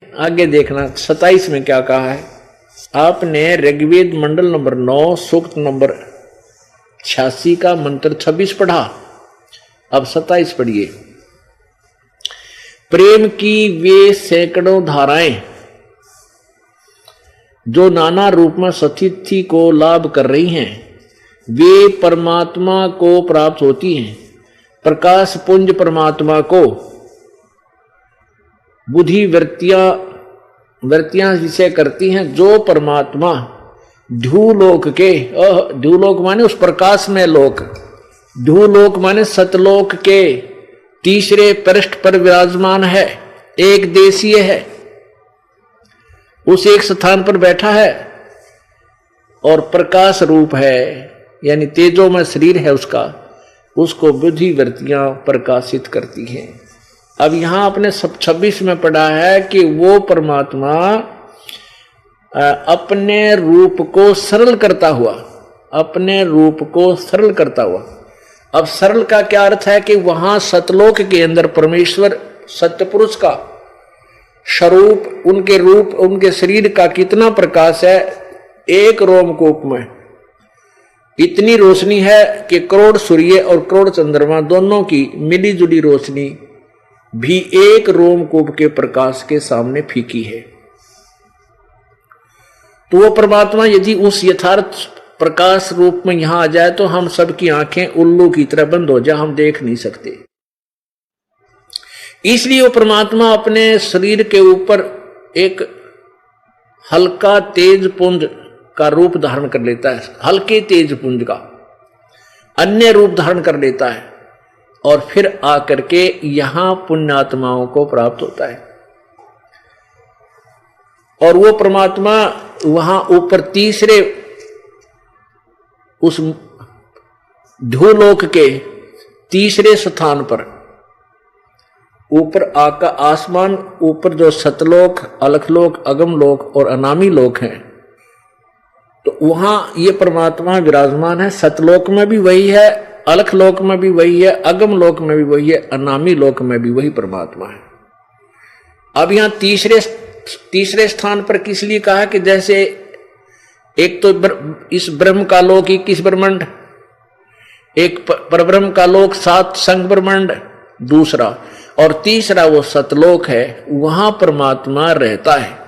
आगे देखना 27 में क्या कहा है। आपने ऋग्वेद मंडल नंबर 9 सूक्त नंबर 86 का मंत्र 26 पढ़ा। अब 27 पढ़िए। प्रेम की वे सैकड़ों धाराएं जो नाना रूप में सतिथि को लाभ कर रही हैं, वे परमात्मा को प्राप्त होती हैं। प्रकाश पुंज परमात्मा को बुद्धि वृत्तियां विषय करती हैं, जो परमात्मा ध्युलोक के, ध्युलोक माने उस प्रकाश में लोक, ध्युलोक माने सतलोक के तीसरे पृष्ठ पर विराजमान है, एक देशीय है, उस एक स्थान पर बैठा है और प्रकाश रूप है, यानी तेजोमय शरीर है उसका, उसको बुद्धि वृत्तियां प्रकाशित करती हैं। अब यहां आपने सब 26 में पढ़ा है कि वो परमात्मा अपने रूप को सरल करता हुआ, अपने रूप को सरल करता हुआ। अब सरल का क्या अर्थ है कि वहां सतलोक के अंदर परमेश्वर सत्यपुरुष का स्वरूप, उनके रूप, उनके शरीर का कितना प्रकाश है। एक रोमकूप में इतनी रोशनी है कि करोड़ सूर्य और करोड़ चंद्रमा दोनों की मिली जुली रोशनी भी एक रोमकूप के प्रकाश के सामने फीकी है। तो वो परमात्मा यदि उस यथार्थ प्रकाश रूप में यहां आ जाए तो हम सबकी आंखें उल्लू की तरह बंद हो जाए, हम देख नहीं सकते। इसलिए वो परमात्मा अपने शरीर के ऊपर एक हल्का तेज पुंज का रूप धारण कर लेता है, हल्के तेज पुंज का अन्य रूप धारण कर लेता है और फिर आकर के यहां पुण्यात्माओं को प्राप्त होता है। और वो परमात्मा वहां ऊपर तीसरे उस ध्युलोक के तीसरे स्थान पर ऊपर आसमान ऊपर जो सतलोक, अलखलोक, अगमलोक और अनामी लोक हैं, तो वहां ये परमात्मा विराजमान है। सतलोक में भी वही है, अलखलोक में भी वही है, अगम लोक में भी वही है, अनामी लोक में भी वही परमात्मा है। अब यहां तीसरे स्थान पर किस लिए कहा कि जैसे एक तो इस ब्रह्म का लोक 21 ब्रह्मांड, एक परब्रह्म का लोक 7 संग ब्रह्मांड दूसरा, और तीसरा वो सतलोक है, वहां परमात्मा रहता है।